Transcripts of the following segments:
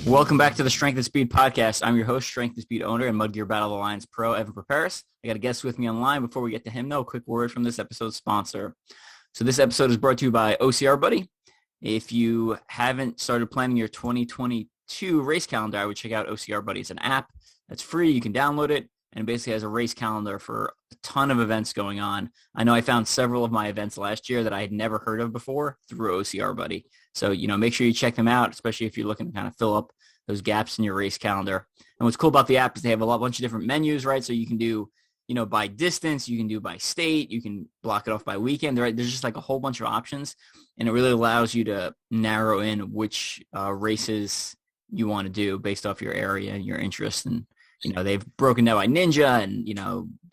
Welcome back to the Strength and Speed podcast. I'm your host, Strength and Speed owner and Mud Gear Battle Alliance pro, Evan Preparis. I got a guest with me online. Before we get to him, though, a quick word from this episode's sponsor. So this episode is brought to you by OCR Buddy. If you haven't started planning your 2022 race calendar, I would check out OCR Buddy. It's an app that's free. You can download it, and it basically has a race calendar for a ton of events going on. I know I found several of my events last year that I had never heard of before through OCR Buddy. So, make sure you check them out, especially if you're looking to kind of fill up those gaps in your race calendar. And what's cool about the app is they have a bunch of different menus, right? So you can do, by distance, you can do by state, you can block it off by weekend. Right? There's just like a whole bunch of options, and it really allows you to narrow in which races you want to do based off your area and your interest. And, they've broken down by Ninja and,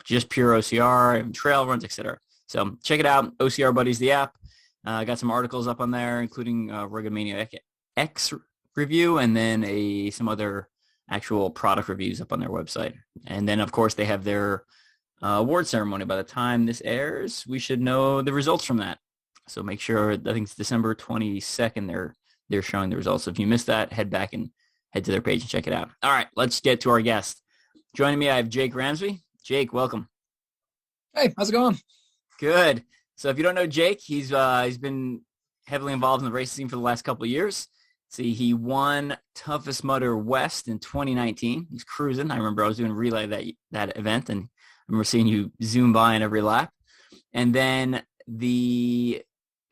just pure OCR and trail runs, etc. So check it out. OCR Buddy's the app. I got some articles up on there, including Rugged Mania X review, and then some other actual product reviews up on their website. And then, of course, they have their award ceremony. By the time this airs, we should know the results from that. So make sure, I think it's December 22nd, they're showing the results. So if you missed that, head back and head to their page and check it out. All right, let's get to our guest. Joining me, I have Jake Rambsy. Jake, welcome. Hey, how's it going? Good. So if you don't know Jake, he's been heavily involved in the racing scene for the last couple of years. See, he won Toughest Mudder West in 2019. He's cruising. I remember I was doing relay that event, and I remember seeing you zoom by in every lap. And then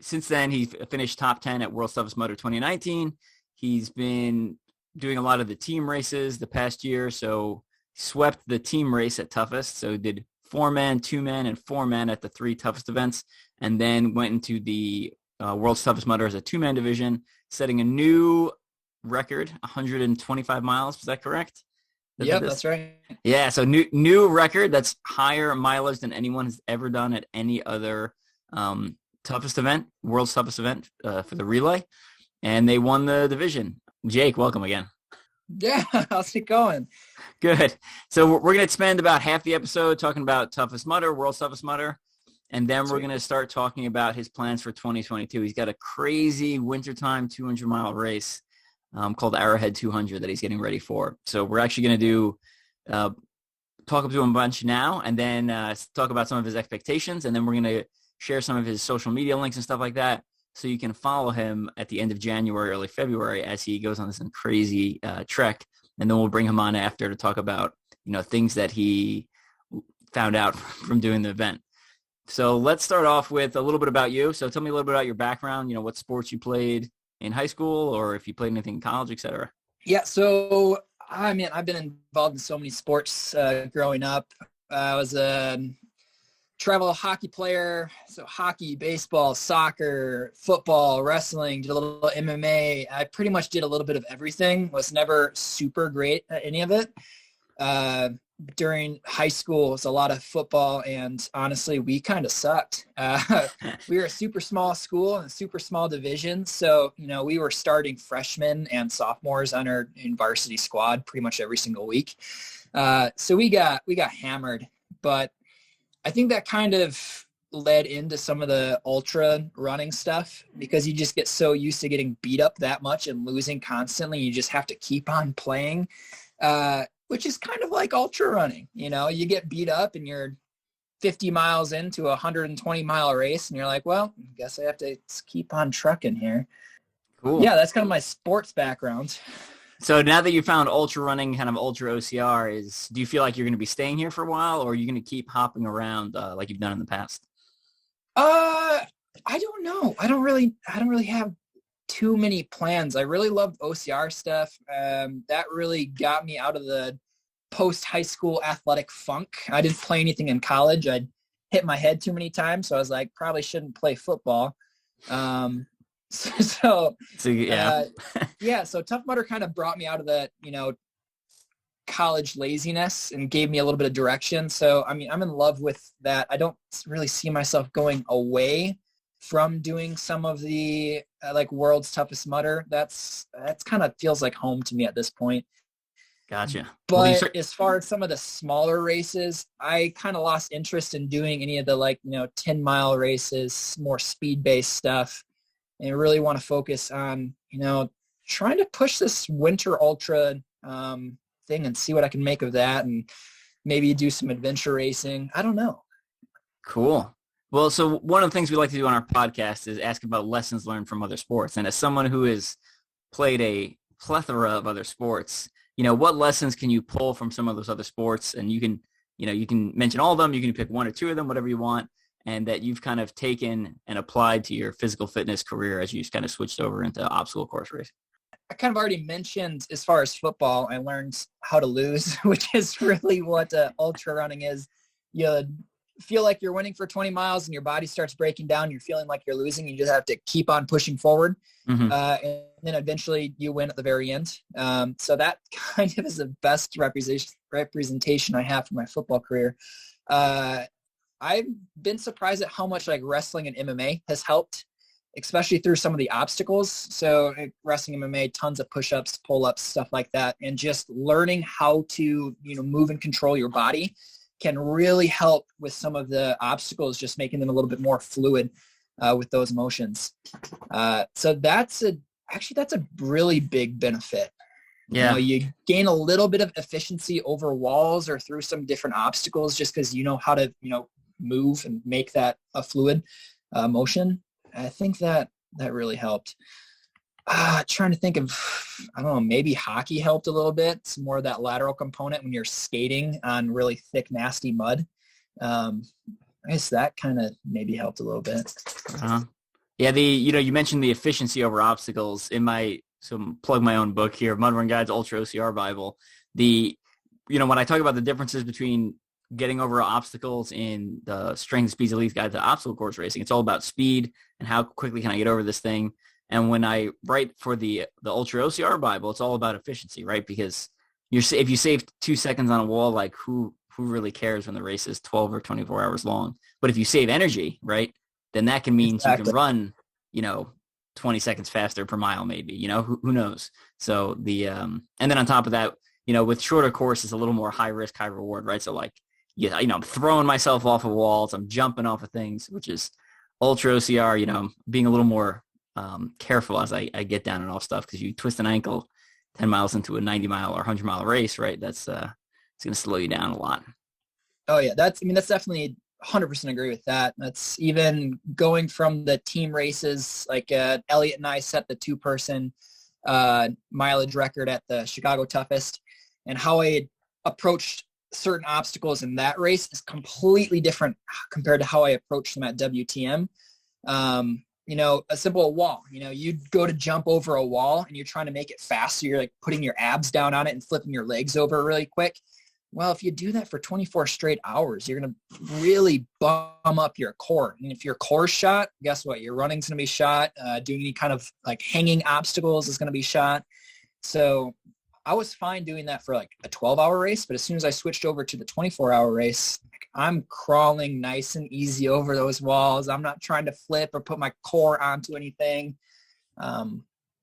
since then, he finished top 10 at World's Toughest Mudder 2019. He's been doing a lot of the team races the past year. So he swept the team race at Toughest. So he did 4-man, 2-man, and 4-man at the 3 toughest events, and then went into the World's Toughest Mudder as a 2-man division, setting a new record, 125 miles. Was that correct? Yep, that's right. Yeah, so new record. That's higher mileage than anyone has ever done at any other toughest event, World's Toughest event for the relay, and they won the division. Jake, welcome again. Yeah, how's it going? Good. So we're going to spend about half the episode talking about Toughest Mudder, World's Toughest Mudder, and then we're going to start talking about his plans for 2022. He's got a crazy wintertime 200-mile race called Arrowhead 200 that he's getting ready for. So we're actually going to do talk up to him a bunch now, and then talk about some of his expectations, and then we're going to share some of his social media links and stuff like that, so you can follow him at the end of January, early February, as he goes on this crazy trek. And then we'll bring him on after to talk about, things that he found out from doing the event. So let's start off with a little bit about you. So tell me a little bit about your background, what sports you played in high school, or if you played anything in college, et cetera. Yeah, so, I've been involved in so many sports growing up. I was a travel hockey player, so hockey, baseball, soccer, football, wrestling, did a little MMA. I pretty much did a little bit of everything, was never super great at any of it. During high school, it was a lot of football, and honestly, we kind of sucked. We were a super small school and a super small division, so, we were starting freshmen and sophomores on our varsity squad pretty much every single week. So we got hammered, but I think that kind of led into some of the ultra running stuff, because you just get so used to getting beat up that much and losing constantly. You just have to keep on playing, which is kind of like ultra running. You get beat up and you're 50 miles into a 120-mile race, and you're like, well, I guess I have to keep on trucking here. Cool. Yeah, that's kind of my sports background. So now that you found ultra running, kind of ultra OCR, do you feel like you're going to be staying here for a while, or are you going to keep hopping around like you've done in the past? I don't know. I don't really have too many plans. I really love OCR stuff. That really got me out of the post-high school athletic funk. I didn't play anything in college. I'd hit my head too many times, so I was like, probably shouldn't play football. So Tough Mudder kind of brought me out of that, college laziness and gave me a little bit of direction. So, I'm in love with that. I don't really see myself going away from doing some of the World's Toughest Mudder. That's kind of feels like home to me at this point. Gotcha. But as far as some of the smaller races, I kind of lost interest in doing any of the 10-mile races, more speed-based stuff, and really want to focus on, trying to push this winter ultra thing and see what I can make of that, and maybe do some adventure racing. I don't know. Cool. Well, so one of the things we like to do on our podcast is ask about lessons learned from other sports. And as someone who has played a plethora of other sports, what lessons can you pull from some of those other sports? And you can mention all of them. You can pick one or two of them, whatever you want, and that you've kind of taken and applied to your physical fitness career as you just kind of switched over into obstacle course racing. I kind of already mentioned, as far as football, I learned how to lose, which is really what ultra running is. You feel like you're winning for 20 miles and your body starts breaking down. You're feeling like you're losing. You just have to keep on pushing forward. Mm-hmm. And then eventually you win at the very end. So that kind of is the best representation I have for my football career. I've been surprised at how much like wrestling and MMA has helped, especially through some of the obstacles. So wrestling, MMA, tons of push-ups, pull-ups, stuff like that. And just learning how to, move and control your body can really help with some of the obstacles, just making them a little bit more fluid with those motions. So that's a really big benefit. Yeah. You gain a little bit of efficiency over walls or through some different obstacles just because you know how to, move and make that a fluid motion. I think that really helped. Trying to think of, I don't know, maybe hockey helped a little bit. It's more of that lateral component when you're skating on really thick, nasty mud. I guess that kind of maybe helped a little bit. Yeah, you mentioned the efficiency over obstacles. So plug my own book here, Mud Run Guide's ultra-ocr Bible. When I talk about the differences between getting over obstacles in the Strength Speed's Elite Guide to Obstacle Course Racing, it's all about speed and how quickly can I get over this thing. And when I write for the ultra-ocr Bible, it's all about efficiency, right? Because if you save 2 seconds on a wall, like who really cares when the race is 12 or 24 hours long? But if you save energy, right, then that can mean you can run, 20 seconds faster per mile, maybe, who knows? So and then on top of that, with shorter courses, a little more high risk, high reward, right? So like, I'm throwing myself off of walls, I'm jumping off of things, which is ultra-ocr, being a little more careful as I get down and off stuff, because you twist an ankle 10 miles into a 90-mile or 100-mile race, right? That's it's going to slow you down a lot. Oh yeah, that's definitely 100% agree with that. That's even going from the team races, like Elliot and I set the 2-person mileage record at the Chicago Toughest, and how I approached certain obstacles in that race is completely different compared to how I approached them at WTM. A simple wall, you'd go to jump over a wall and you're trying to make it fast. So you're like putting your abs down on it and flipping your legs over really quick. Well, if you do that for 24 straight hours, you're going to really bum up your core. And if your core's shot, guess what? Your running's going to be shot. Doing any kind of like hanging obstacles is going to be shot. So I was fine doing that for like a 12-hour race. But as soon as I switched over to the 24-hour race, I'm crawling nice and easy over those walls. I'm not trying to flip or put my core onto anything.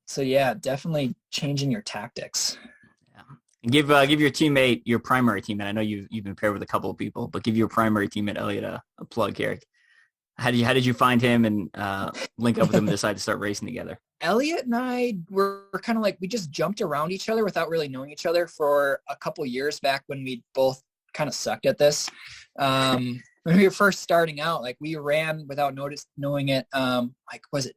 So yeah, definitely changing your tactics. And give your teammate, your primary teammate. I know you've been paired with a couple of people, but give your primary teammate Elliot a plug here. How did you find him and link up with him and decide to start racing together? Elliot and I were kind of like, we just jumped around each other without really knowing each other for a couple years back when we both kind of sucked at this. When we were first starting out, like we ran without knowing it. Was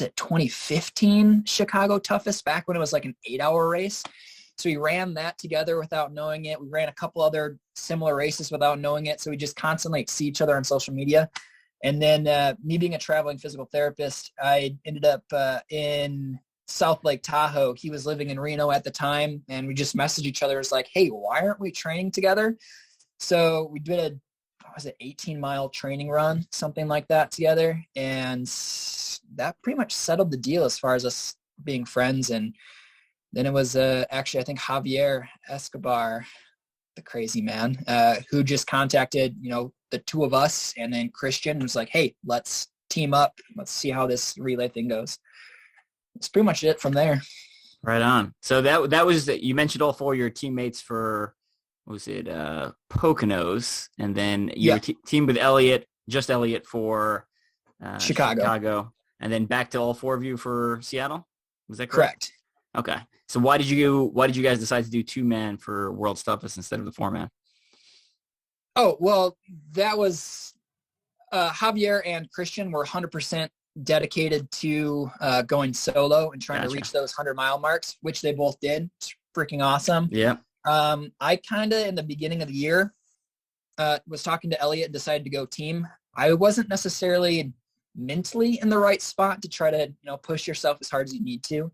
it 2015 Chicago Toughest, back when it was like an 8-hour race? So we ran that together without knowing it. We ran a couple other similar races without knowing it. So we just constantly see each other on social media. And then me being a traveling physical therapist, I ended up in South Lake Tahoe. He was living in Reno at the time, and we just messaged each other. It's like, hey, why aren't we training together? So we did a 18-mile training run, something like that together. And that pretty much settled the deal as far as us being friends. And then it was actually, I think, Javier Escobar, the crazy man, who just contacted, the two of us, and then Christian was like, hey, let's team up. Let's see how this relay thing goes. It's pretty much it from there. Right on. So that was, you mentioned all 4 of your teammates for, was it Poconos, and then you were teamed with Elliot, just Elliot for Chicago. and then back to all 4 of you for Seattle. Was that Correct. Okay. So why did you guys decide to do 2-man for World's Toughest instead of the 4-man? Oh, well, that was Javier and Christian were 100% dedicated to going solo and trying to reach those 100-mile marks, which they both did. It's freaking awesome. Yeah. I kind of, in the beginning of the year, was talking to Elliot and decided to go team. I wasn't necessarily mentally in the right spot to try to, push yourself as hard as you need to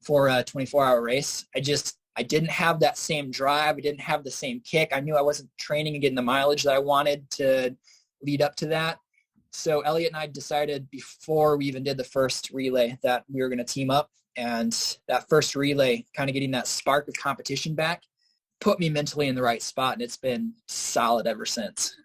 for a 24-hour race. I didn't have that same drive. I didn't have the same kick. I knew I wasn't training and getting the mileage that I wanted to lead up to that. So Elliot and I decided before we even did the first relay that we were going to team up. And that first relay, kind of getting that spark of competition back, put me mentally in the right spot. And it's been solid ever since.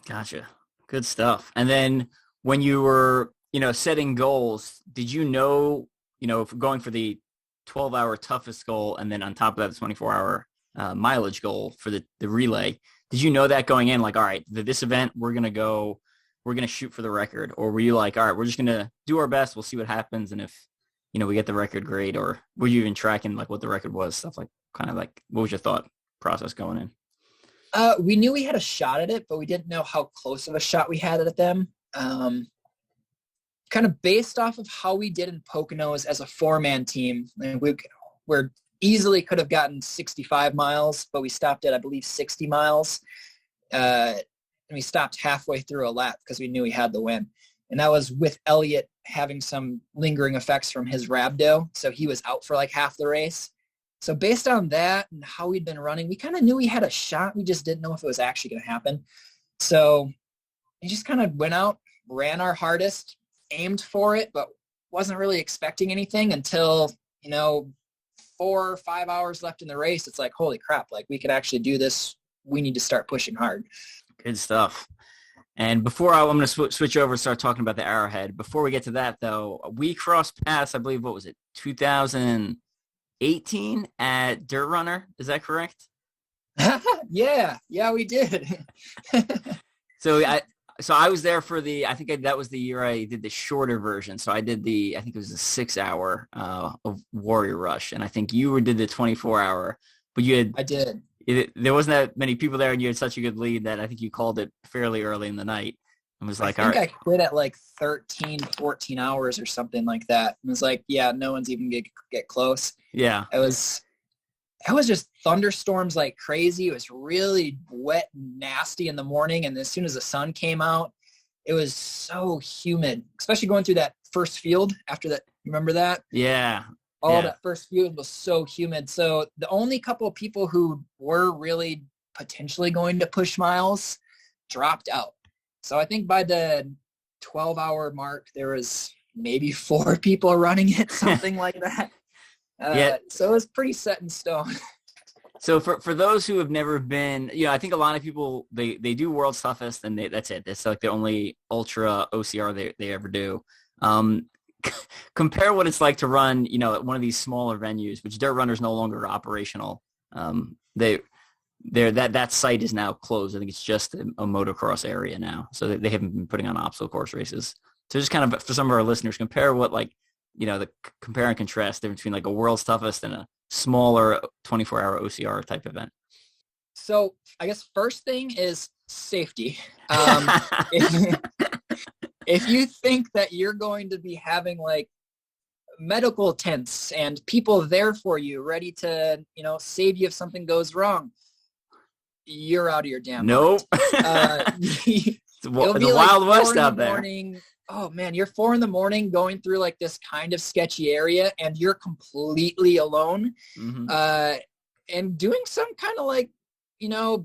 Gotcha. Good stuff. And then when you were, setting goals, did you know, if going for the 12-hour toughest goal and then on top of that, the 24-hour mileage goal for the relay, did you know that going in, like, all right, this event, we're going to shoot for the record? Or were you like, all right, we're just going to do our best. We'll see what happens. And if, we get the record, great. Or were you even tracking like what the record was, stuff like, kind of like, what was your thought process going in? We knew we had a shot at it, but we didn't know how close of a shot we had at them. Kind of based off of how we did in Poconos as a 4-man team. And we're easily could have gotten 65 miles, but we stopped at, I believe, 60 miles. And we stopped halfway through a lap because we knew we had the win. And that was with Elliot having some lingering effects from his rhabdo. So he was out for like half the race. So based on that and how we'd been running, we kind of knew we had a shot. We just didn't know if it was actually going to happen. So we just kind of went out, ran our hardest, aimed for it, but wasn't really expecting anything until, 4 or 5 hours left in the race. It's like, holy crap, like we could actually do this. We need to start pushing hard. Good stuff. And before I'm going to switch over and start talking about the Arrowhead. Before we get to that, though, we crossed paths, I believe, 2018 at Dirt Runner. Is that correct? Yeah, we did. So I was there for that was the year I did the shorter version. So I did I think it was a 6-hour of Warrior Rush. And I think you did the 24-hour, but I did. There wasn't that many people there, and you had such a good lead that I think you called it fairly early in the night. And was like, all right. I think I quit at like 13, 14 hours or something like that. And was like, yeah, no one's even going to get close. Yeah. It was just thunderstorms like crazy. It was really wet and nasty in the morning. And as soon as the sun came out, it was so humid, especially going through that first field after that. Remember that? Yeah. That first field was so humid. So the only couple of people who were really potentially going to push miles dropped out. So I think by the 12-hour mark, there was maybe 4 people running it, something like that. So it was pretty set in stone. So for those who have never been, I think a lot of people, they do World's Toughest and that's it. It's like the only ultra-ocr they ever do. Compare what it's like to run, at one of these smaller venues, which Dirt Runner is no longer operational. That site is now closed. I think it's just a motocross area now. So they haven't been putting on obstacle course races. So just kind of for some of our listeners, compare what the compare and contrast difference between like a World's Toughest and a smaller 24-hour OCR type event. So I guess first thing is safety. If you think that you're going to be having like medical tents and people there for you ready to, save you if something goes wrong, you're out of your damn mind. It's the Wild West out there. Morning, oh man, you're 4 a.m. going through like this kind of sketchy area and you're completely alone. Mm-hmm. And doing some kind of like,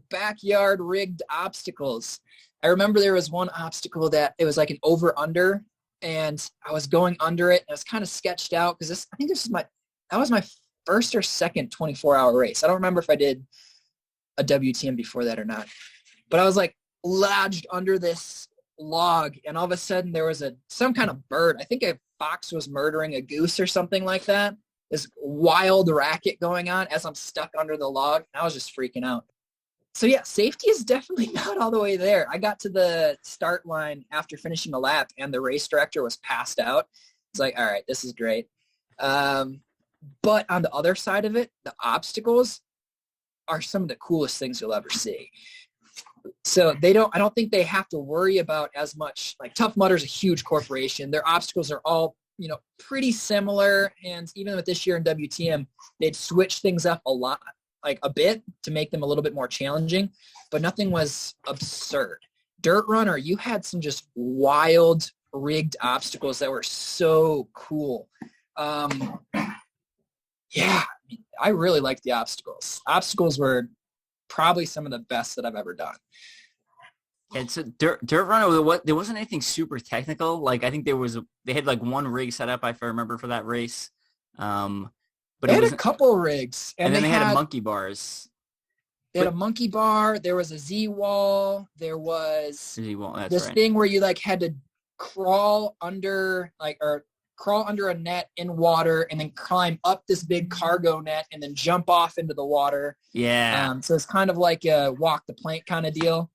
backyard rigged obstacles. I remember there was one obstacle that it was like an over-under, and I was going under it. And it was kind of sketched out because I think that was my first or second 24-hour race. I don't remember if I did a WTM before that or not. But I was like lodged under this log, and all of a sudden there was some kind of bird. I think a fox was murdering a goose or something like that. This wild racket going on as I'm stuck under the log. And I was just freaking out. So yeah, safety is definitely not all the way there. I got to the start line after finishing a lap and the race director was passed out. It's like, all right, this is great. But on the other side of it, the obstacles are some of the coolest things you'll ever see. So I don't think they have to worry about as much. Like Tough Mudder's a huge corporation. Their obstacles are all, pretty similar. And even with this year in WTM, they'd switch things up a bit to make them a little bit more challenging, but nothing was absurd. Dirt Runner, you had some just wild rigged obstacles that were so cool. Yeah, I really liked the obstacles. Obstacles were probably some of the best that I've ever done. And so Dirt Runner, there wasn't anything super technical. Like I think they had like one rig set up, if I remember, for that race. But they had a couple rigs, and then they had monkey bars. They had a monkey bar. There was a Z-wall. There was this right. thing where you like had to crawl under a net in water and then climb up this big cargo net and then jump off into the water. Yeah. So it's kind of like a walk the plank kind of deal.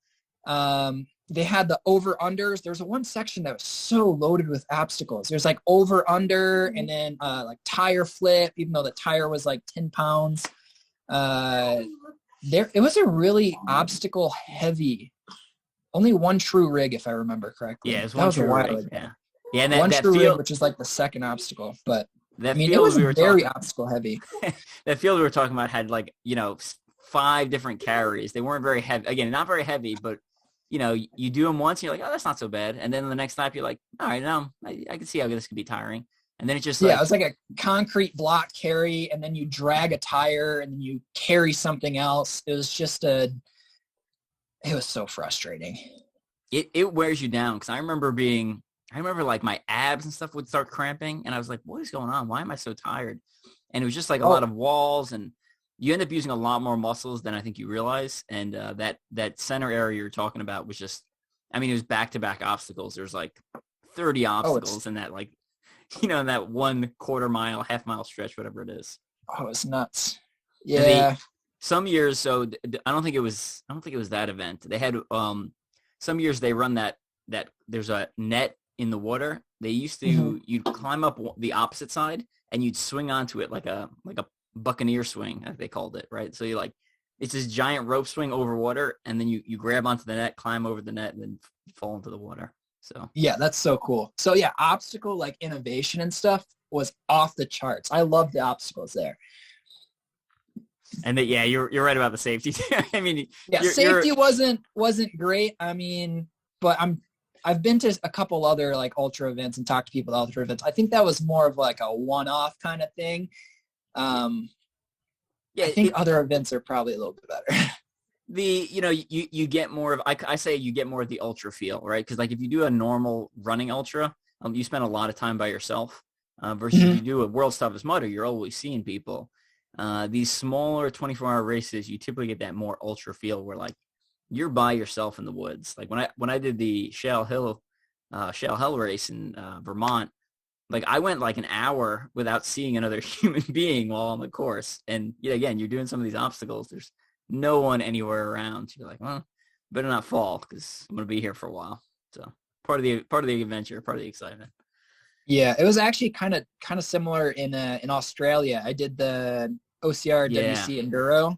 They had the over-unders. There's one section that was so loaded with obstacles. There's like over-under and then like tire flip, even though the tire was like 10 pounds. It was a really obstacle heavy. Only one true rig, if I remember correctly. Yeah, it was one true rig. Yeah, and one true rig, which is like the second obstacle. But it was very obstacle heavy. That field we were talking about had 5 different carries. They weren't very heavy. Again, not very heavy, but you do them once and you're like, oh, that's not so bad. And then the next lap you're like, all right, now I can see how this could be tiring. And then it's just it was like a concrete block carry, and then you drag a tire, and then you carry something else. It was just it was so frustrating. It wears you down, because I remember like my abs and stuff would start cramping, and I was like, what is going on? Why am I so tired? And it was just like a lot of walls, and you end up using a lot more muscles than I think you realize. And that center area you're talking about was just, it was back-to-back obstacles. There's like 30 obstacles in that in that 1/4 mile, half-mile stretch, whatever it is. Oh, it's nuts. Yeah. Some years, so I don't think it was that event. They had some years they run that there's a net in the water. They used to you'd climb up the opposite side and you'd swing onto it like a buccaneer swing, as they called it, right? So it's this giant rope swing over water, and then you grab onto the net, climb over the net, and then fall into the water. So yeah, that's so cool. So yeah, obstacle innovation and stuff was off the charts. I love the obstacles there. And you're right about the safety. Safety wasn't great. But I've been to a couple other ultra events and talked to people at ultra events. I think that was more of a one-off kind of thing. I think other events are probably a little bit better. You get more of, I say you get more of the ultra feel, right? Because if you do a normal running ultra, you spend a lot of time by yourself versus if you do a World's Toughest Mudder, you're always seeing people. These smaller 24-hour races, you typically get that more ultra feel where you're by yourself in the woods. When I did the Shale Hill race in Vermont, I went an hour without seeing another human being while on the course. And again, you're doing some of these obstacles. There's no one anywhere around. You're like, well, better not fall because I'm going to be here for a while. So part of the adventure, part of the excitement. Yeah, it was actually kind of similar in Australia. I did the OCR WC Enduro,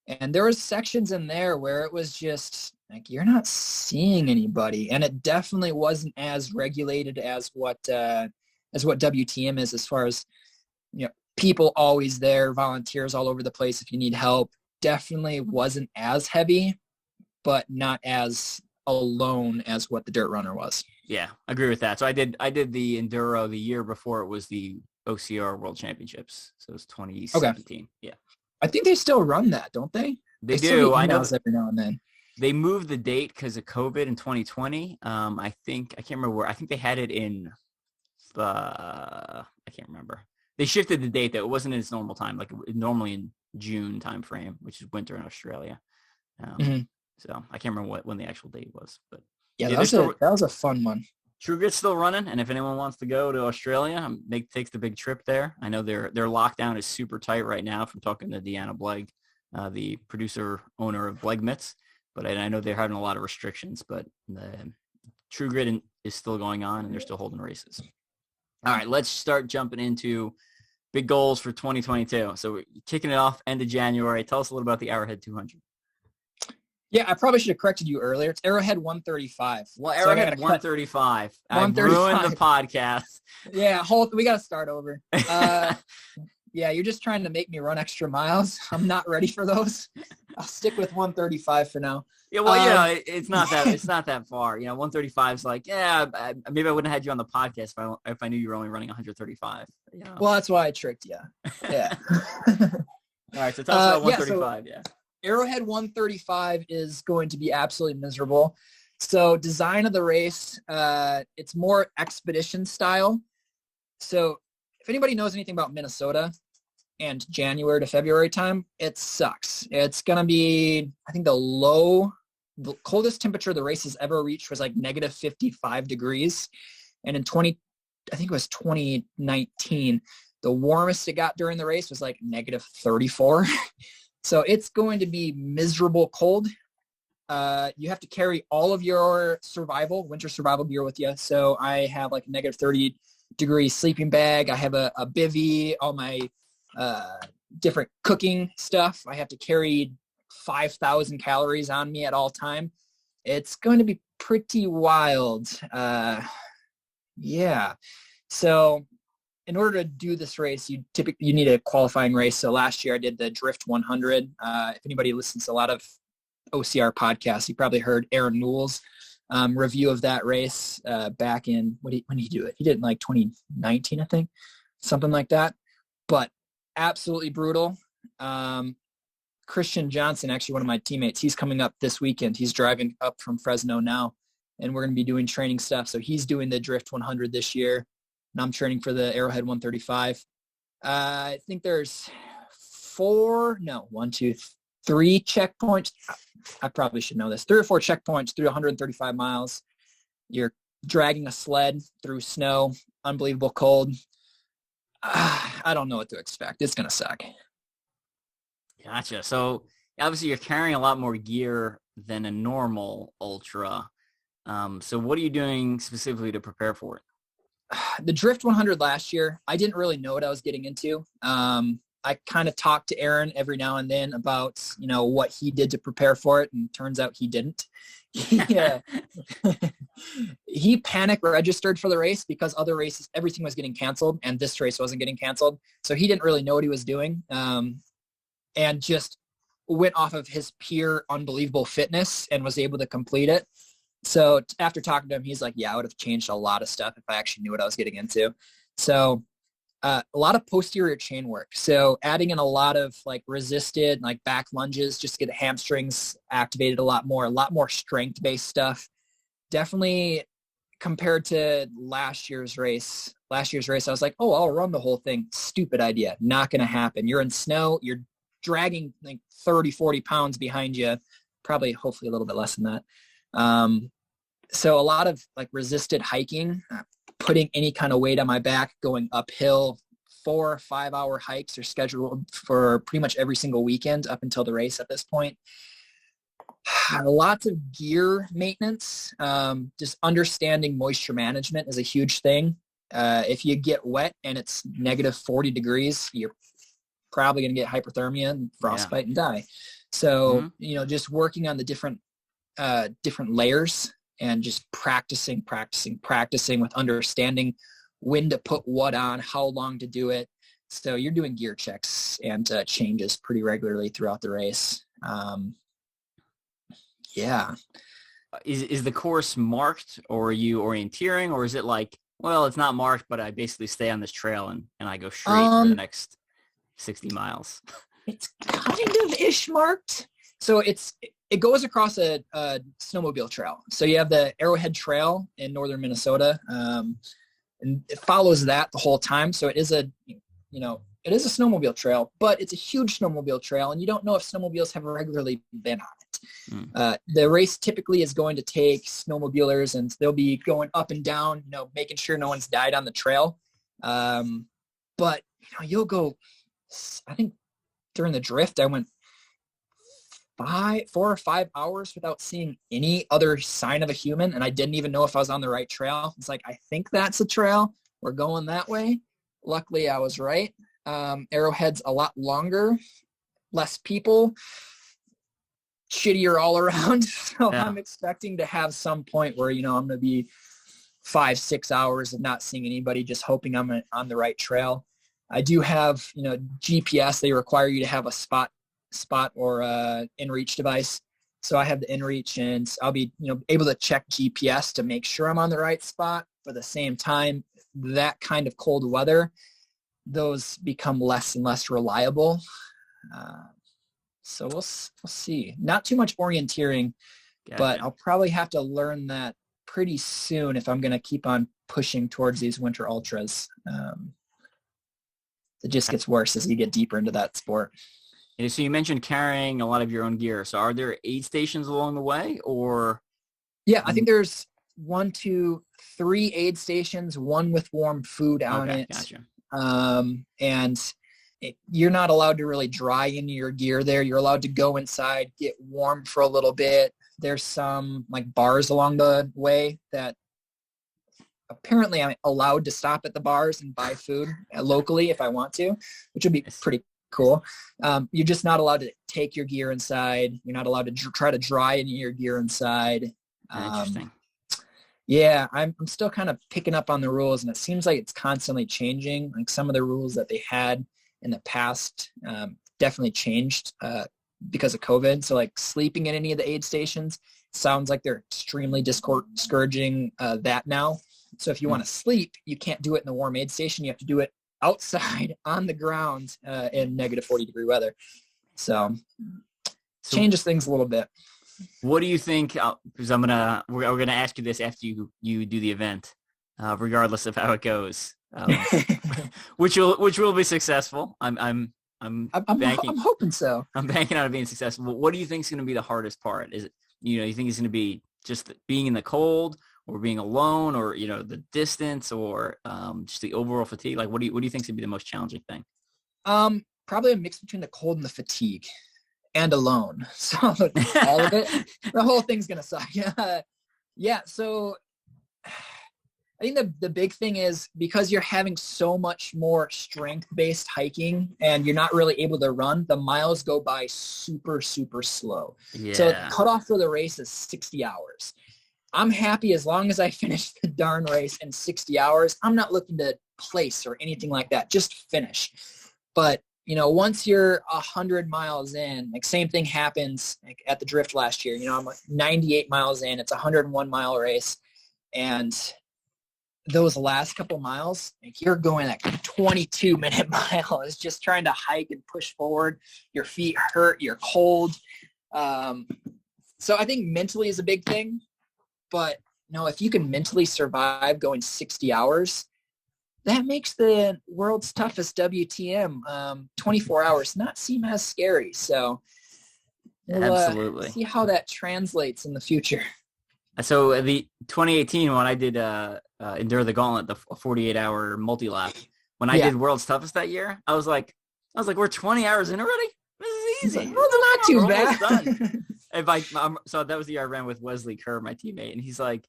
and there was sections in there where it was just you're not seeing anybody, and it definitely wasn't as regulated as what WTM is, as far as people always there, volunteers all over the place if you need help. Definitely wasn't as heavy, but not as alone as what the Dirt Runner was. Yeah, I agree with that. So I did the Enduro the year before it was the OCR World Championships. So it was 2017. Okay. Yeah. I think they still run that, don't they? They do. I know every now and then. They moved the date because of COVID in 2020. I can't remember where. I think they had it in I can't remember. They shifted the date, though. It wasn't in its normal time, normally in June time frame, which is winter in Australia. So I can't remember when the actual date was, but that was a fun one. True Grit's still running, and if anyone wants to go to Australia, takes the big trip there. I know their lockdown is super tight right now from talking to Deanna Blegg, the producer owner of Blegg Mitts, but I know they're having a lot of restrictions, but the True Grit is still going on, and they're still holding races. All right, let's start jumping into big goals for 2022. So we're kicking it off end of January. Tell us a little about the Arrowhead 200. Yeah, I probably should have corrected you earlier. It's Arrowhead 135. Well, Arrowhead 135. I ruined the podcast. Yeah, we got to start over. Yeah, you're just trying to make me run extra miles. I'm not ready for those. I'll stick with 135 for now. Yeah, well, it's not that far. 135 is like, maybe I wouldn't have had you on the podcast if I knew you were only running 135. Well, that's why I tricked you. Yeah. All right, so tell us about 135. So Arrowhead 135 is going to be absolutely miserable. So design of the race, it's more expedition style. So if anybody knows anything about Minnesota and January to February time, it sucks. It's going to be, I think the coldest temperature the race has ever reached was like negative 55 degrees. And in 2019, the warmest it got during the race was like negative 34. So it's going to be miserable cold. You have to carry all of your winter survival gear with you. So I have like a negative 30 degree sleeping bag. I have a bivvy, all my different cooking stuff. I have to carry 5,000 calories on me at all time. It's going to be pretty wild. Yeah. So in order to do this race, you need a qualifying race. So last year I did the Drift 100. If anybody listens to a lot of OCR podcasts, you probably heard Aaron Newell's review of that race back in, when did he do it? He did it in like 2019, I think, something like that. But absolutely brutal. Christian Johnson, actually one of my teammates, he's coming up this weekend. He's driving up from Fresno now, and we're going to be doing training stuff. So he's doing the Drift 100 this year, and I'm training for the Arrowhead 135. I think there's 3 checkpoints. I probably should know this. 3 or 4 checkpoints through 135 miles. You're dragging a sled through snow, unbelievable cold. I don't know what to expect. It's going to suck. Gotcha. So obviously you're carrying a lot more gear than a normal ultra. So what are you doing specifically to prepare for it? The Drift 100 last year, I didn't really know what I was getting into. I kind of talked to Aaron every now and then about, what he did to prepare for it, and turns out he didn't. He panic registered for the race because other races, everything was getting canceled, and this race wasn't getting canceled. So he didn't really know what he was doing, and just went off of his pure unbelievable fitness and was able to complete it. So after talking to him, he's like, yeah, I would have changed a lot of stuff if I actually knew what I was getting into. So a lot of posterior chain work. So adding in a lot of like resisted, like back lunges, just to get the hamstrings activated a lot more strength-based stuff. Definitely compared to last year's race, I was like, oh, I'll run the whole thing. Stupid idea. Not going to happen. You're in snow. You're dragging like 30, 40 pounds behind you, probably hopefully a little bit less than that. So a lot of like resisted hiking, putting any kind of weight on my back, going uphill. 4 or 5 hour hikes are scheduled for pretty much every single weekend up until the race at this point. Lots of gear maintenance. Just understanding moisture management is a huge thing. If you get wet and it's negative 40 degrees, you're probably going to get hypothermia and frostbite and die. So, just working on the different layers and just practicing with understanding when to put what on, how long to do it. So you're doing gear checks and changes pretty regularly throughout the race. Yeah. Is the course marked, or are you orienteering, or is it like, well, it's not marked, but I basically stay on this trail and I go straight for the next 60 miles? It's kind of ish marked. So it goes across a snowmobile trail. So you have the Arrowhead Trail in northern Minnesota, and it follows that the whole time. So it is a snowmobile trail, but it's a huge snowmobile trail, and you don't know if snowmobiles have regularly been on it. The race typically is going to take snowmobilers, and they'll be going up and down, making sure no one's died on the trail. But you'll go, I think during the Drift, I went 4 or 5 hours without seeing any other sign of a human, and I didn't even know if I was on the right trail. It's like, I think that's a trail, we're going that way. Luckily, I was right. Arrowhead's a lot longer, less people, shittier all around. So Yeah. I'm expecting to have some point where, I'm going to be 5-6 hours of not seeing anybody, just hoping I'm on the right trail. I do have, GPS. They require you to have a spot or inReach device. So I have the inReach, and I'll be, able to check GPS to make sure I'm on the right spot. But at the same time, that kind of cold weather, those become less and less reliable. So we'll see. Not too much orienteering, Gotcha. but I'll probably have to learn that pretty soon if I'm going to keep on pushing towards these winter ultras. It just gets worse as you get deeper into that sport. And so you mentioned carrying a lot of your own gear. So are there aid stations along the way, or? Yeah, I think there's 1, 2, 3 aid stations, one with warm food on it. Gotcha. And you're not allowed to really dry into your gear there. You're allowed to go inside, get warm for a little bit. There's some like bars along the way that apparently I'm allowed to stop at the bars and buy food locally if I want to, which would be pretty cool. You're just not allowed to take your gear inside. You're not allowed to try to dry into your gear inside. Interesting. Yeah, I'm still kind of picking up on the rules, and it seems like it's constantly changing. Like some of the rules that they had in the past definitely changed because of COVID. So like sleeping in any of the aid stations sounds like they're extremely discouraging that now. So if you want to sleep, you can't do it in the warm aid station. You have to do it outside on the ground in negative 40-degree weather. So changes things a little bit. What do you think? Because we're gonna ask you this after you do the event, regardless of how it goes, which will be successful. I'm hoping so. I'm banking on it being successful. But what do you think is going to be the hardest part? Is it you think it's going to be just being in the cold, or being alone, or the distance, or just the overall fatigue? Like what do you think is going to be the most challenging thing? Probably a mix between the cold and the fatigue. And alone. So all of it, the whole thing's going to suck. Yeah. So I think the big thing is because you're having so much more strength-based hiking and you're not really able to run, the miles go by super, super slow. Yeah. So the cutoff for the race is 60 hours. I'm happy as long as I finish the darn race in 60 hours. I'm not looking to place or anything like that. Just finish. But once you're 100 miles in, like same thing happens like at the Drift last year. I'm like 98 miles in. It's a 101-mile race. And those last couple miles, like you're going like 22-minute mile. It's just trying to hike and push forward. Your feet hurt. You're cold. So I think mentally is a big thing. But, if you can mentally survive going 60 hours, that makes the world's toughest WTM 24 hours not seem as scary. So we'll absolutely see how that translates in the future. So the 2018 when I did Endure the Gauntlet, the 48-hour multi-lap, when I did World's Toughest that year, I was like, we're 20 hours in already? This is easy. Well, not too bad. Done. So that was the year I ran with Wesley Kerr, my teammate, and he's like,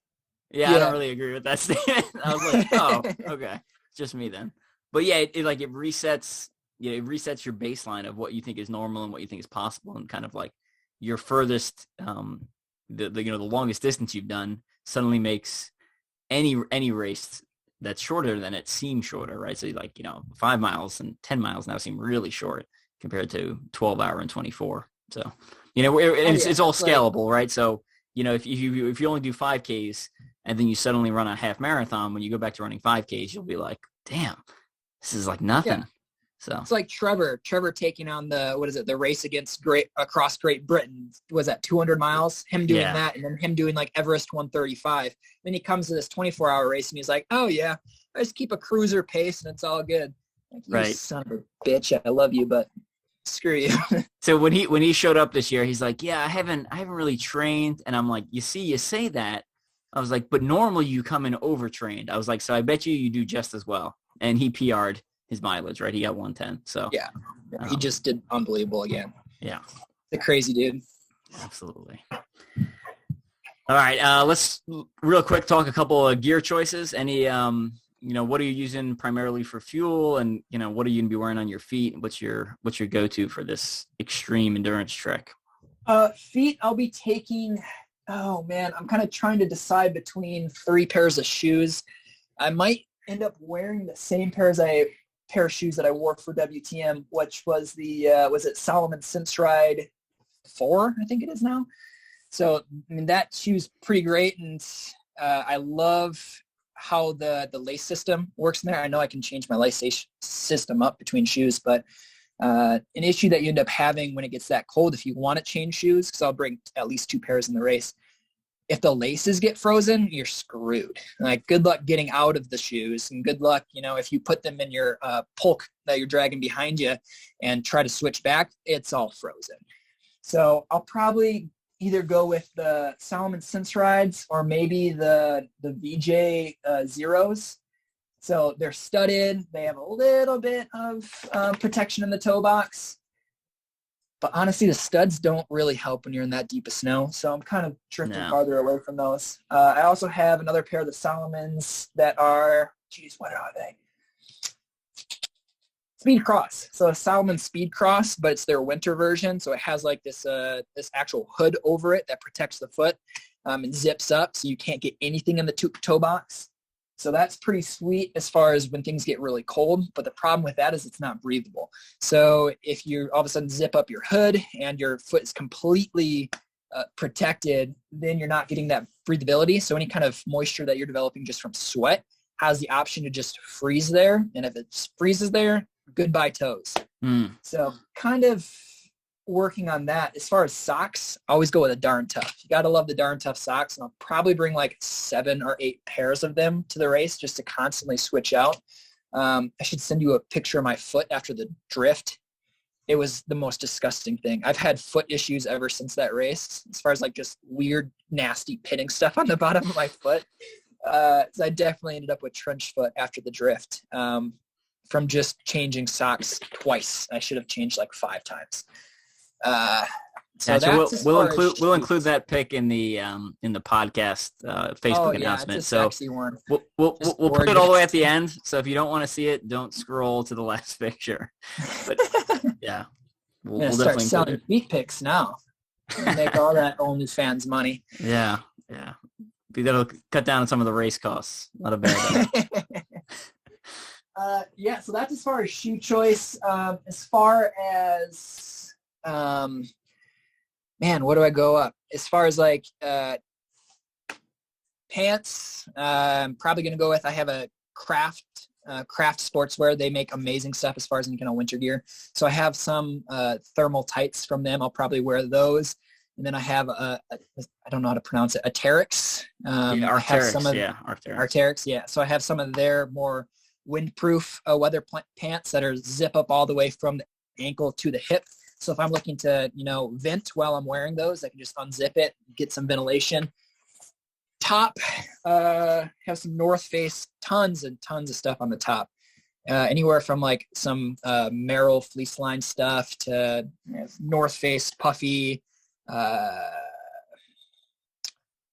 I don't really agree with that statement. I was like, oh, okay. Just me then. But yeah, it resets, it resets your baseline of what you think is normal and what you think is possible, and kind of like your furthest, the longest distance you've done suddenly makes any race that's shorter than it seem shorter, right? So 5 miles and 10 miles now seem really short compared to 12-hour and 24. So, it's all scalable, right? So, if you only do 5Ks, and then you suddenly run a half marathon, when you go back to running 5Ks, you'll be like, damn, this is like nothing. Yeah. So it's like Trevor taking on the race across Great Britain. Was that 200 miles? Him doing that, and then him doing like Everest 135. Then he comes to this 24-hour race, and he's like, oh yeah, I just keep a cruiser pace, and it's all good. Like, you right. Son of a bitch, I love you, but screw you. So when he showed up this year, he's like, I haven't really trained, and I'm like, you say that. I was like, but normally you come in overtrained. I was like, so I bet you do just as well. And he PR'd his mileage, right? He got 110. So yeah, he just did unbelievable again. Yeah, the crazy dude. Absolutely. All right, let's real quick talk a couple of gear choices. Any what are you using primarily for fuel, and what are you gonna be wearing on your feet? What's your go-to for this extreme endurance trek? Feet, I'll be taking, oh man, I'm kind of trying to decide between 3 pairs of shoes. I might end up wearing the same pair of shoes that I wore for WTM, which was was it Salomon Sense-Ride 4, I think it is now. So, I mean, that shoe's pretty great, and I love how the lace system works in there. I know I can change my lace system up between shoes, but an issue that you end up having when it gets that cold, if you want to change shoes, because I'll bring at least 2 pairs in the race, if the laces get frozen, you're screwed. Like, good luck getting out of the shoes, and good luck, if you put them in your pulk that you're dragging behind you and try to switch back, it's all frozen. So I'll probably either go with the Salomon Sense Rides or maybe the VJ Zeros. So they're studded. They have a little bit of protection in the toe box. But honestly, the studs don't really help when you're in that deep of snow. So I'm kind of drifting farther away from those. I also have another pair of the Salomons that are, what are they? Speed Cross. So a Salomon Speed Cross, but it's their winter version. So it has like this actual hood over it that protects the foot and zips up so you can't get anything in the toe box. So that's pretty sweet as far as when things get really cold. But the problem with that is it's not breathable. So if you all of a sudden zip up your hood and your foot is completely protected, then you're not getting that breathability. So any kind of moisture that you're developing just from sweat has the option to just freeze there. And if it freezes there, goodbye toes. So kind of working on that. As far as socks, I always go with a Darn Tough. You got to love the Darn Tough socks, and I'll probably bring like 7 or 8 pairs of them to the race just to constantly switch out. I should send you a picture of my foot after the drift. It was the most disgusting thing. I've had foot issues ever since that race, as far as like just weird, nasty pitting stuff on the bottom of my foot. So I definitely ended up with trench foot after the drift from just changing socks twice. I should have changed like 5 times. So we'll include that pic in the podcast Facebook announcement. It's a sexy one. We'll put it all the way at the end. So if you don't want to see it, don't scroll to the last picture. But yeah, we'll start selling feet pics now. Make all that OnlyFans money. Yeah. That'll cut down on some of the race costs. Not a bad idea. So that's as far as shoe choice. As far as what do I go up? As far as like pants, I'm probably gonna go with, I have a Craft Sportswear. They make amazing stuff as far as any kind of winter gear. So I have some thermal tights from them. I'll probably wear those. And then I have I don't know how to pronounce it, Arc'teryx. Arc'teryx, yeah. So I have some of their more windproof weather pants that are zip up all the way from the ankle to the hip. So if I'm looking to, vent while I'm wearing those, I can just unzip it, get some ventilation. Top, have some North Face, tons and tons of stuff on the top. Anywhere from like some Merrell fleece line stuff to North Face puffy. I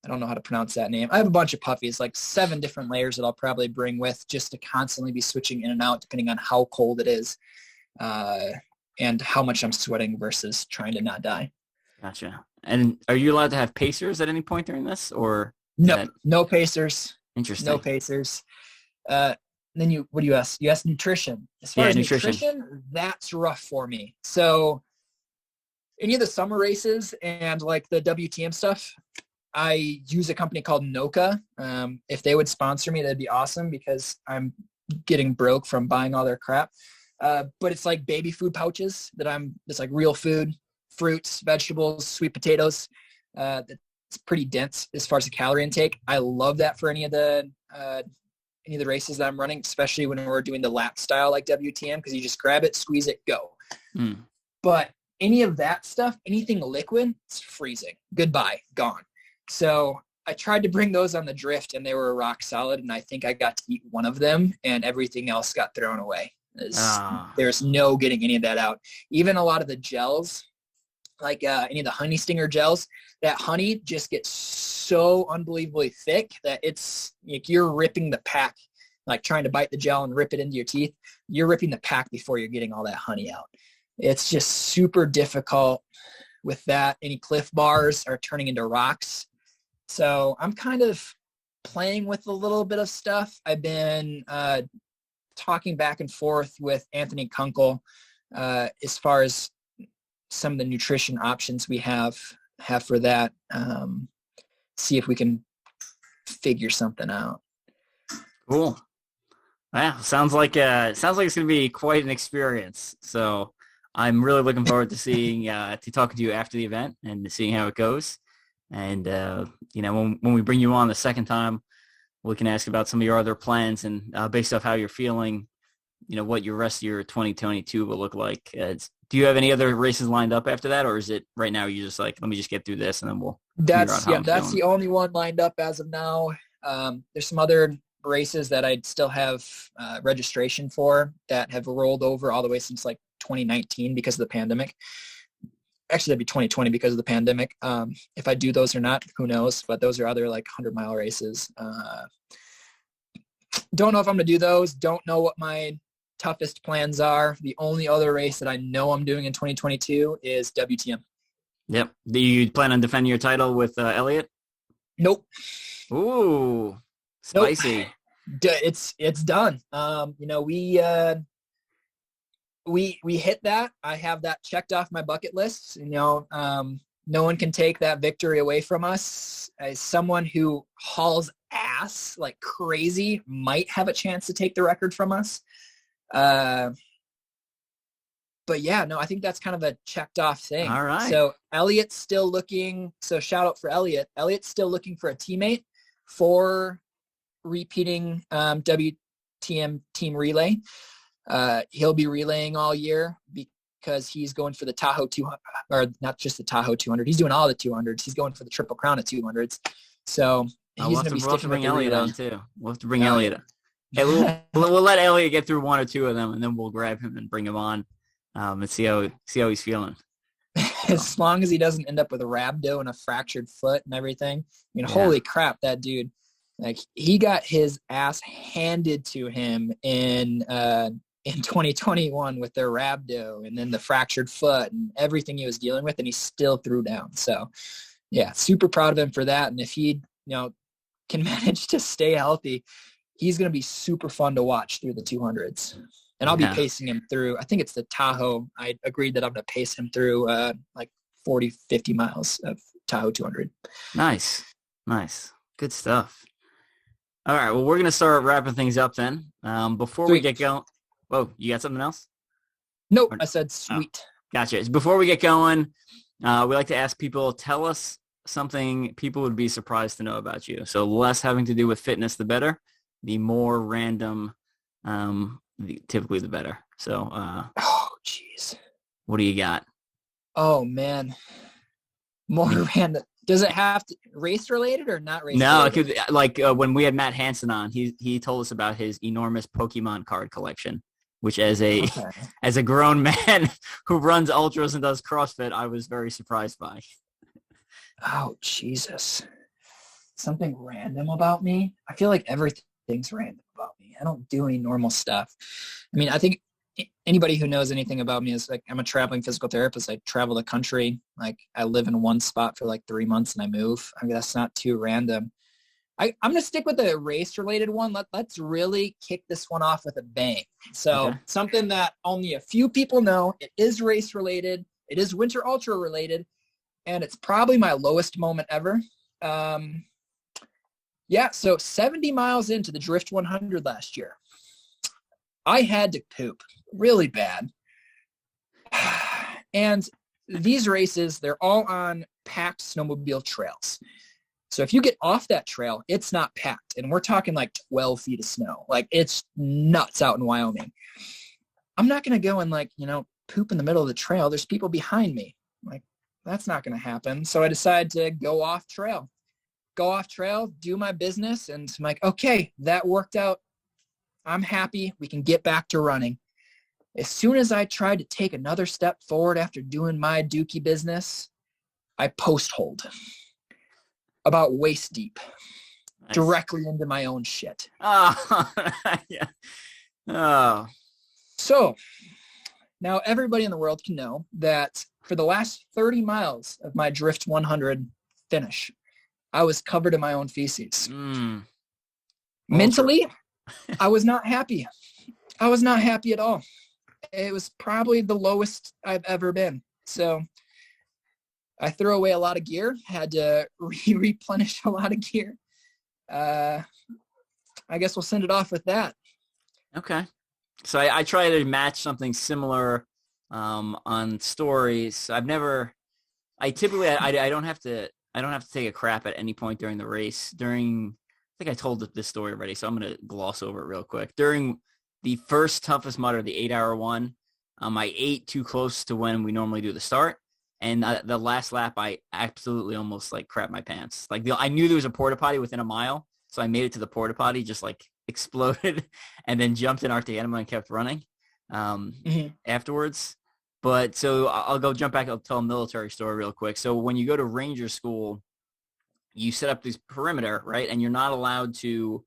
don't know how to pronounce that name. I have a bunch of puffies, like 7 different layers that I'll probably bring with just to constantly be switching in and out depending on how cold it is and how much I'm sweating versus trying to not die. Gotcha. And are you allowed to have pacers at any point during this, or? No pacers. Interesting. No pacers. Then what do you ask? You asked nutrition. As far as nutrition, that's rough for me. So any of the summer races and like the WTM stuff, I use a company called Noka. If they would sponsor me, that'd be awesome because I'm getting broke from buying all their crap. But it's like baby food pouches it's like real food, fruits, vegetables, sweet potatoes. It's pretty dense as far as the calorie intake. I love that for any of the races that I'm running, especially when we're doing the lap style like WTM, because you just grab it, squeeze it, go. But any of that stuff, anything liquid, it's freezing. Goodbye, gone. So I tried to bring those on the drift and they were rock solid. And I think I got to eat one of them and everything else got thrown away. There's no getting any of that out. Even a lot of the gels, like any of the honey stinger gels, that honey just gets so unbelievably thick that it's like you're ripping the pack like trying to bite the gel and rip it into your teeth, you're ripping the pack before you're getting all that honey out. It's just super difficult with that. Any Cliff Bars are turning into rocks. So I'm kind of playing with a little bit of stuff. I've been talking back and forth with Anthony Kunkel as far as some of the nutrition options we have for that. See if we can figure something out. Cool. Yeah, sounds like it's going to be quite an experience. So I'm really looking forward to seeing to talking to you after the event and to seeing how it goes. And when we bring you on the second time, we can ask about some of your other plans and based off how you're feeling, what your rest of your 2022 will look like. Do you have any other races lined up after that, or is it right now you just like, let me just get through this and then we'll that's the only one lined up as of now. There's some other races that I'd still have registration for that have rolled over all the way since like 2019 because of the pandemic. Actually, that'd be 2020 because of the pandemic. If I do those or not, who knows? But those are other like 100-mile races. Don't know if I'm going to do those. Don't know what my toughest plans are. The only other race that I know I'm doing in 2022 is WTM. Yep. Do you plan on defending your title with Elliott? Nope. Ooh, spicy. Nope. It's done. We hit that. I have that checked off my bucket list. No one can take that victory away from us. As someone who hauls ass like crazy might have a chance to take the record from us. But yeah, no, I think that's kind of a checked off thing. All right. So Elliott's still looking. So shout out for Elliott. Elliott's still looking for a teammate for repeating WTM team relay. He'll be relaying all year because he's going for the Tahoe 200, or not just the Tahoe 200. He's doing all the 200s. He's going for the Triple Crown at 200s. So he's going to be sticking with bring the Elliott relay. On too. We'll have to bring Elliott on. Hey, we'll let Elliott get through one or two of them, and then we'll grab him and bring him on and see how he's feeling. As long as he doesn't end up with a rhabdo and a fractured foot and everything. I mean, Holy crap, that dude! Like he got his ass handed to him in 2021 with their rhabdo and then the fractured foot and everything he was dealing with, and he still threw down. So, yeah, super proud of him for that. And if he, can manage to stay healthy, he's going to be super fun to watch through the 200s. And I'll be pacing him through, I think it's the Tahoe. I agreed that I'm going to pace him through like 40, 50 miles of Tahoe 200. Nice. Good stuff. All right. Well, we're going to start wrapping things up then. Before we get going. Whoa, you got something else? Nope. I said sweet. Gotcha. Before we get going, we like to ask people, tell us something people would be surprised to know about you. So less having to do with fitness, the better. The more random, typically the better. So, oh, jeez. What do you got? Oh, man. More random. Does it have to race related or not race related? No, like when we had Matt Hansen on, he told us about his enormous Pokemon card collection, which as a grown man who runs ultras and does CrossFit, I was very surprised by. Oh, Jesus. Something random about me? I feel like everything's random about me. I don't do any normal stuff. I mean, I think anybody who knows anything about me is like, I'm a traveling physical therapist. I travel the country. Like I live in one spot for like 3 months and I move. I mean, that's not too random. I'm going to stick with the race related one. Let's really kick this one off with a bang. So something that only a few people know, it is race related. It is winter ultra related. And it's probably my lowest moment ever. So 70 miles into the Drift 100 last year, I had to poop really bad. And these races, they're all on packed snowmobile trails. So if you get off that trail, it's not packed. And we're talking like 12 feet of snow. Like it's nuts out in Wyoming. I'm not going to go and poop in the middle of the trail. There's people behind me. Like that's not going to happen. So I decided to go off trail, do my business. And I'm like, okay, that worked out. I'm happy. We can get back to running. As soon as I tried to take another step forward after doing my dookie business, I post-holed about waist deep. directly into my own shit. Oh, yeah. Oh. So now everybody in the world can know that for the last 30 miles of my Drift 100 finish, I was covered in my own feces. Mentally, I was not happy. I was not happy at all. It was probably the lowest I've ever been. So I threw away a lot of gear, had to replenish a lot of gear. I guess we'll send it off with that. Okay. So I try to match something similar on stories. I don't have to take a crap at any point during the race. I think I told this story already, so I'm going to gloss over it real quick. During the first toughest mudder, the 8-hour one, I ate too close to when we normally do the start. And the last lap, I absolutely almost like crapped my pants. Like I knew there was a porta potty within a mile. So I made it to the porta potty, just like exploded, and then jumped in Arctic Enema and kept running afterwards. But so I'll jump back. I'll tell a military story real quick. So when you go to Ranger School, you set up this perimeter, right? And you're not allowed to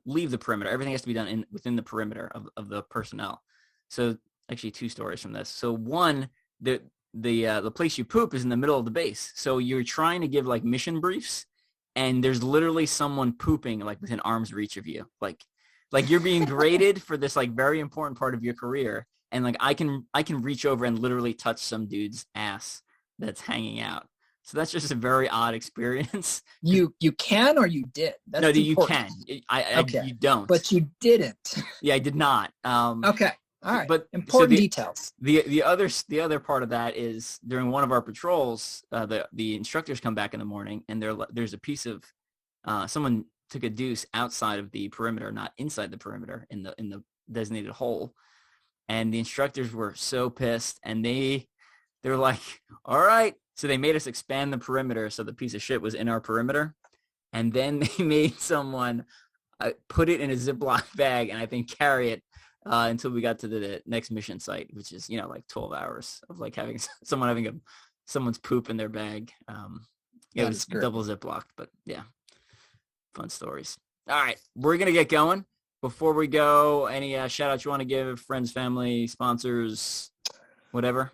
leave the perimeter. Everything has to be done within the perimeter of the personnel. So actually 2 stories from this. So one, the place you poop is in the middle of the base. So you're trying to give like mission briefs, and there's literally someone pooping like within arm's reach of you. Like you're being graded for this like very important part of your career. And like I can reach over and literally touch some dude's ass that's hanging out. So that's just a very odd experience. You can, or you did? That's no, important. you can. Okay. You don't. But you didn't. Yeah, I did not. Okay. All right. But important details. The other part of that is during one of our patrols, the instructors come back in the morning, and there's a piece of someone took a deuce outside of the perimeter, not inside the perimeter in the designated hole. And the instructors were so pissed, and they were like, all right. So they made us expand the perimeter so the piece of shit was in our perimeter. And then they made someone put it in a Ziploc bag and I think carry it until we got to the next mission site, which is, like 12 hours of like having someone's poop in their bag. It was double Ziploc, but yeah, fun stories. All right, we're going to get going. Before we go, any shout outs you want to give? Friends, family, sponsors, whatever?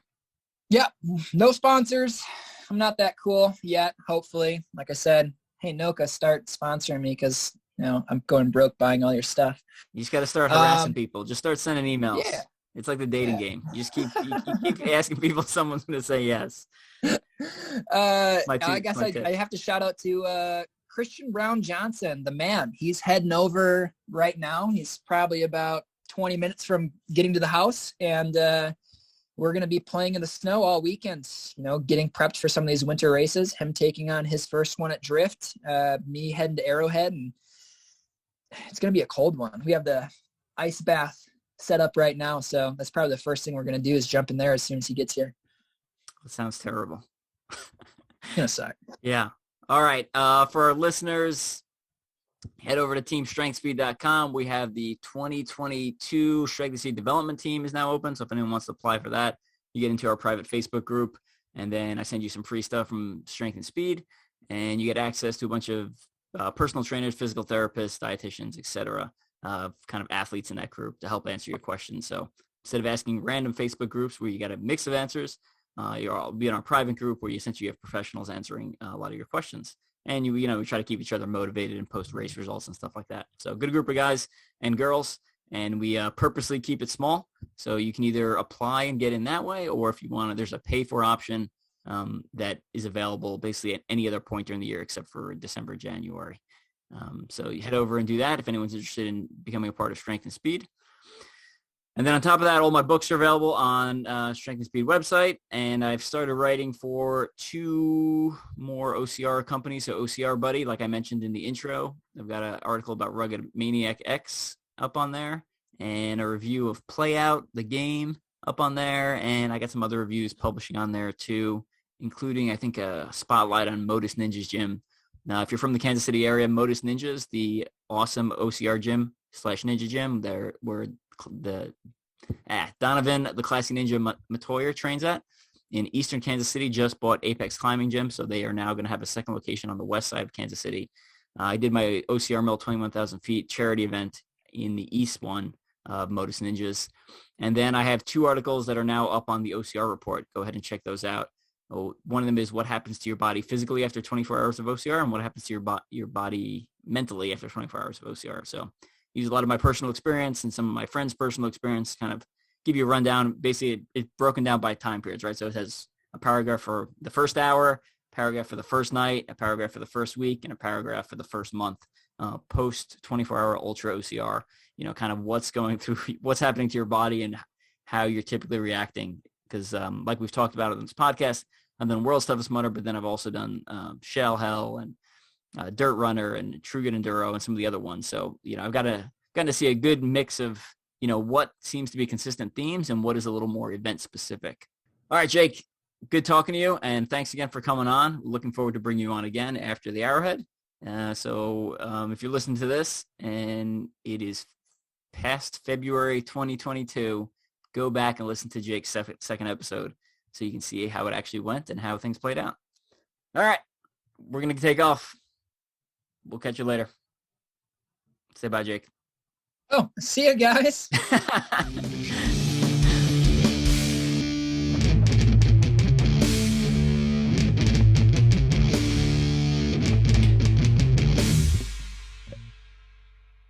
Yeah, no sponsors. I'm not that cool yet, hopefully. Like I said, hey, Noka, start sponsoring me because, I'm going broke buying all your stuff. You just got to start harassing people. Just start sending emails. Yeah. It's like the dating game. You just keep asking people if someone's going to say yes. I guess I have to shout out to Christian Brown Johnson, the man. He's heading over right now. He's probably about 20 minutes from getting to the house, and we're going to be playing in the snow all weekend, getting prepped for some of these winter races, him taking on his first one at Drift, me heading to Arrowhead, and it's going to be a cold one. We have the ice bath set up right now, so that's probably the first thing we're going to do is jump in there as soon as he gets here. That sounds terrible. It's going to suck. Yeah. All right. For our listeners, head over to teamstrengthspeed.com. We have the 2022 Strength and Speed development team is now open. So if anyone wants to apply for that, you get into our private Facebook group, and then I send you some free stuff from Strength and Speed, and you get access to a bunch of personal trainers, physical therapists, dietitians, etc., kind of athletes in that group to help answer your questions. So instead of asking random Facebook groups where you got a mix of answers, you'll be in our private group where you essentially have professionals answering a lot of your questions. And we try to keep each other motivated and post race results and stuff like that. So good group of guys and girls, and we purposely keep it small. So you can either apply and get in that way, or if you want to, there's a pay for option that is available basically at any other point during the year except for December, January. So you head over and do that if anyone's interested in becoming a part of Strength and Speed. And then on top of that, all my books are available on Strength and Speed website, and I've started writing for 2 more OCR companies. So OCR Buddy, like I mentioned in the intro, I've got an article about Rugged Maniac X up on there, and a review of Play Out, the game, up on there, and I got some other reviews publishing on there too, including, I think, a spotlight on Modus Ninja's gym. Now, if you're from the Kansas City area, Modus Ninjas, the awesome OCR gym / ninja gym, there where the Donovan, the Classy Ninja Matoyer trains at in Eastern Kansas City, just bought Apex Climbing Gym, so they are now going to have a second location on the west side of Kansas City. I did my OCR Mill 21,000 feet charity event in the East one of Modus Ninjas. And then I have 2 articles that are now up on the OCR report. Go ahead and check those out. One of them is what happens to your body physically after 24 hours of OCR, and what happens to your body mentally after 24 hours of OCR. So use a lot of my personal experience and some of my friends' personal experience, kind of give you a rundown. Basically, it's broken down by time periods, right? So it has a paragraph for the first hour, a paragraph for the first night, a paragraph for the first week, and a paragraph for the first month, post 24-hour ultra OCR, kind of what's happening to your body and how you're typically reacting. Because like we've talked about in this podcast, I've done World's Toughest Mudder, but then I've also done Shell Hell and Dirt Runner and True Good Enduro and some of the other ones. So, I've gotten to see a good mix of, what seems to be consistent themes and what is a little more event specific. All right, Jake, good talking to you. And thanks again for coming on. Looking forward to bringing you on again after the Arrowhead. So if you're listening to this and it is past February 2022, go back and listen to Jake's second episode so you can see how it actually went and how things played out. All right, we're going to take off. We'll catch you later. Say bye, Jake. Oh, see ya, guys.